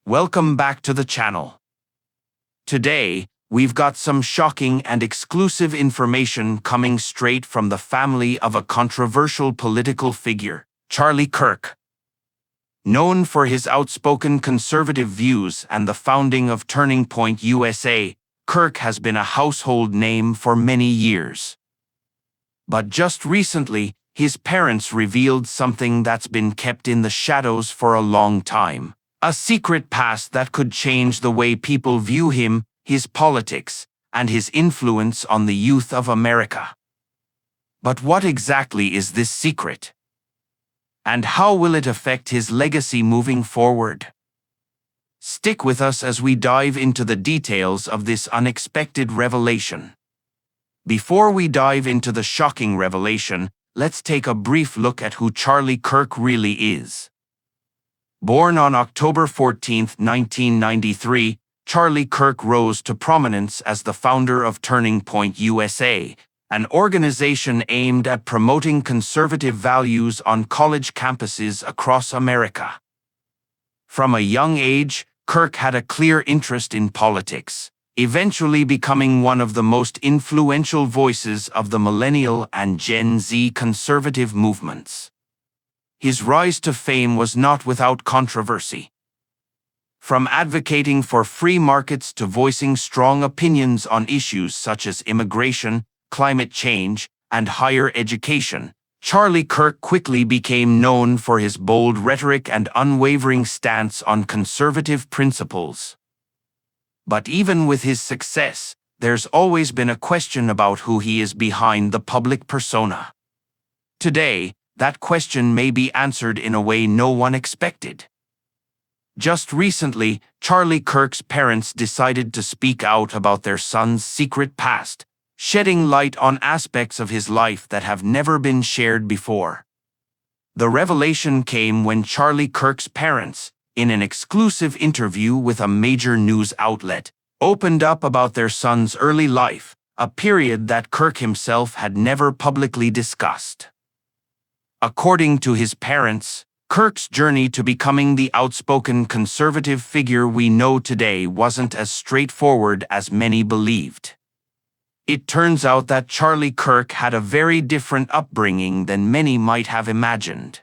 Welcome back to the channel. Today, we've got some shocking and exclusive information coming straight from the family of a controversial political figure, Charlie Kirk. Known for his outspoken conservative views and the founding of Turning Point USA, Kirk has been a household name for many years. But just recently, his parents revealed something that's been kept in the shadows for a long time. A secret past that could change the way people view him, his politics, and his influence on the youth of America. But what exactly is this secret? And how will it affect his legacy moving forward? Stick with us as we dive into the details of this unexpected revelation. Before we dive into the shocking revelation, let's take a brief look at who Charlie Kirk really is. Born on October 14, 1993, Charlie Kirk rose to prominence as the founder of Turning Point USA, an organization aimed at promoting conservative values on college campuses across America. From a young age, Kirk had a clear interest in politics, eventually becoming one of the most influential voices of the millennial and Gen Z conservative movements. His rise to fame was not without controversy. From advocating for free markets to voicing strong opinions on issues such as immigration, climate change, and higher education, Charlie Kirk quickly became known for his bold rhetoric and unwavering stance on conservative principles. But even with his success, there's always been a question about who he is behind the public persona. Today, that question may be answered in a way no one expected. Just recently, Charlie Kirk's parents decided to speak out about their son's secret past, shedding light on aspects of his life that have never been shared before. The revelation came when Charlie Kirk's parents, in an exclusive interview with a major news outlet, opened up about their son's early life, a period that Kirk himself had never publicly discussed. According to his parents, Kirk's journey to becoming the outspoken conservative figure we know today wasn't as straightforward as many believed. It turns out that Charlie Kirk had a very different upbringing than many might have imagined.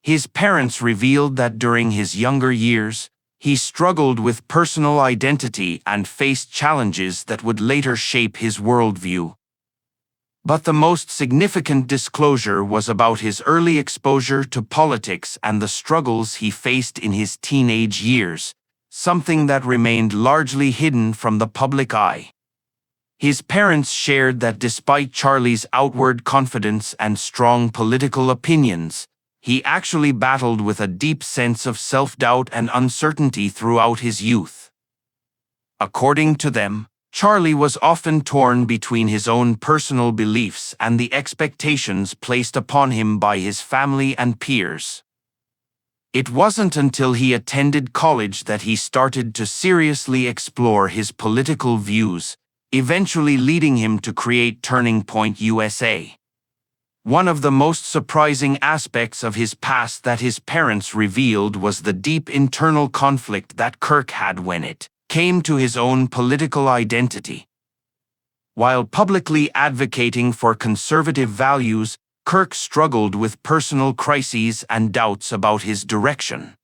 His parents revealed that during his younger years, he struggled with personal identity and faced challenges that would later shape his worldview. But the most significant disclosure was about his early exposure to politics and the struggles he faced in his teenage years, something that remained largely hidden from the public eye. His parents shared that despite Charlie's outward confidence and strong political opinions, he actually battled with a deep sense of self-doubt and uncertainty throughout his youth. According to them, Charlie was often torn between his own personal beliefs and the expectations placed upon him by his family and peers. It wasn't until he attended college that he started to seriously explore his political views, eventually leading him to create Turning Point USA. One of the most surprising aspects of his past that his parents revealed was the deep internal conflict that Kirk had when it came to his own political identity. While publicly advocating for conservative values, Kirk struggled with personal crises and doubts about his direction.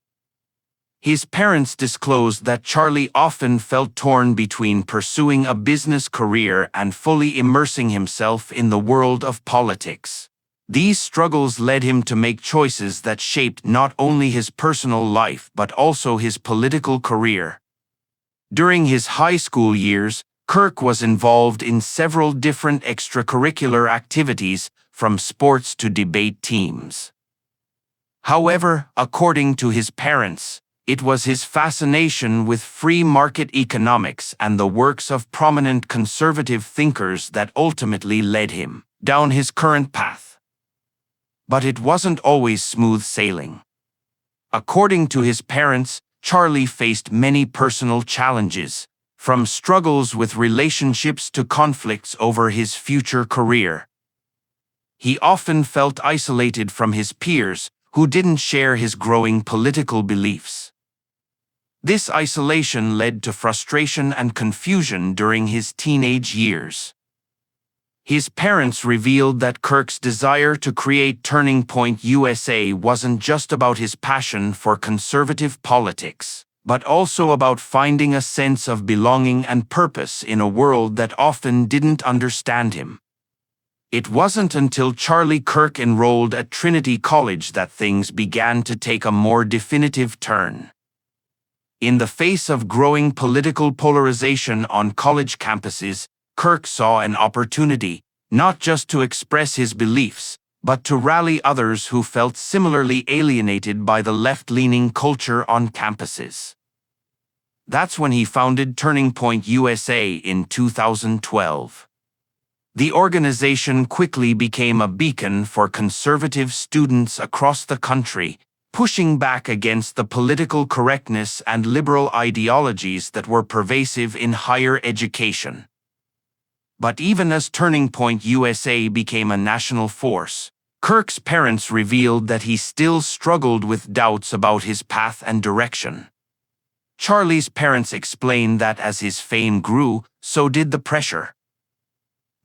His parents disclosed that Charlie often felt torn between pursuing a business career and fully immersing himself in the world of politics. These struggles led him to make choices that shaped not only his personal life but also his political career. During his high school years, Kirk was involved in several different extracurricular activities, from sports to debate teams. However, according to his parents, it was his fascination with free market economics and the works of prominent conservative thinkers that ultimately led him down his current path. But it wasn't always smooth sailing. According to his parents, Charlie faced many personal challenges, from struggles with relationships to conflicts over his future career. He often felt isolated from his peers, who didn't share his growing political beliefs. This isolation led to frustration and confusion during his teenage years. His parents revealed that Kirk's desire to create Turning Point USA wasn't just about his passion for conservative politics, but also about finding a sense of belonging and purpose in a world that often didn't understand him. It wasn't until Charlie Kirk enrolled at Trinity College that things began to take a more definitive turn. In the face of growing political polarization on college campuses, Kirk saw an opportunity, not just to express his beliefs, but to rally others who felt similarly alienated by the left-leaning culture on campuses. That's when he founded Turning Point USA in 2012. The organization quickly became a beacon for conservative students across the country, pushing back against the political correctness and liberal ideologies that were pervasive in higher education. But even as Turning Point USA became a national force, Kirk's parents revealed that he still struggled with doubts about his path and direction. Charlie's parents explained that as his fame grew, so did the pressure.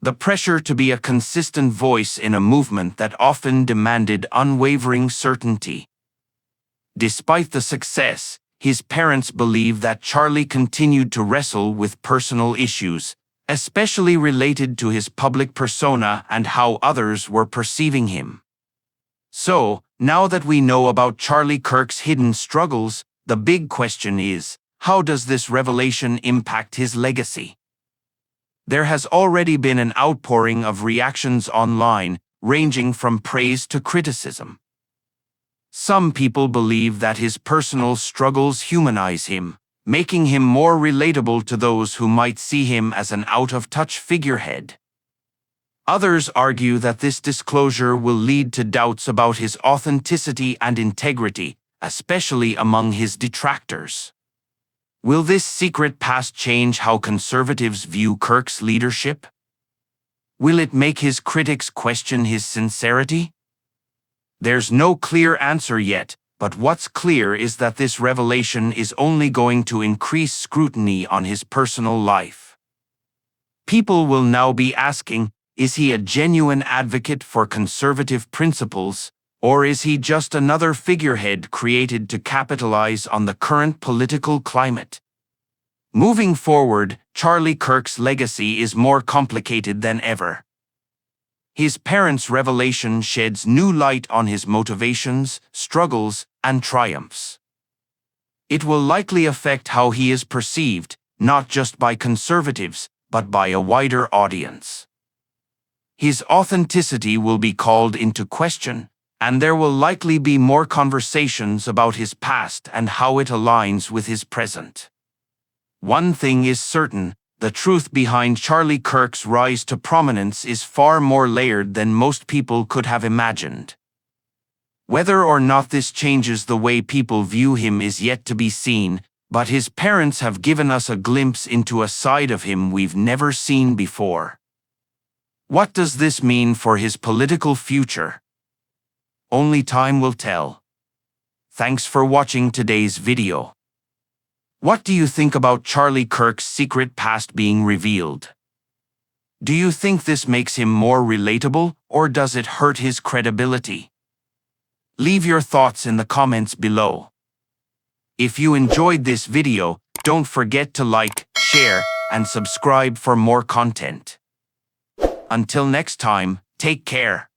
The pressure to be a consistent voice in a movement that often demanded unwavering certainty. Despite the success, his parents believed that Charlie continued to wrestle with personal issues, especially related to his public persona and how others were perceiving him. So, now that we know about Charlie Kirk's hidden struggles, the big question is, how does this revelation impact his legacy? There has already been an outpouring of reactions online, ranging from praise to criticism. Some people believe that his personal struggles humanize him, making him more relatable to those who might see him as an out-of-touch figurehead. Others argue that this disclosure will lead to doubts about his authenticity and integrity, especially among his detractors. Will this secret past change how conservatives view Kirk's leadership? Will it make his critics question his sincerity? There's no clear answer yet, but what's clear is that this revelation is only going to increase scrutiny on his personal life. People will now be asking, is he a genuine advocate for conservative principles, or is he just another figurehead created to capitalize on the current political climate? Moving forward, Charlie Kirk's legacy is more complicated than ever. His parents' revelation sheds new light on his motivations, struggles, and triumphs. It will likely affect how he is perceived, not just by conservatives, but by a wider audience. His authenticity will be called into question, and there will likely be more conversations about his past and how it aligns with his present. One thing is certain, the truth behind Charlie Kirk's rise to prominence is far more layered than most people could have imagined. Whether or not this changes the way people view him is yet to be seen, but his parents have given us a glimpse into a side of him we've never seen before. What does this mean for his political future? Only time will tell. Thanks for watching today's video. What do you think about Charlie Kirk's secret past being revealed? Do you think this makes him more relatable, or does it hurt his credibility? Leave your thoughts in the comments below. If you enjoyed this video, don't forget to like, share, and subscribe for more content. Until next time, take care.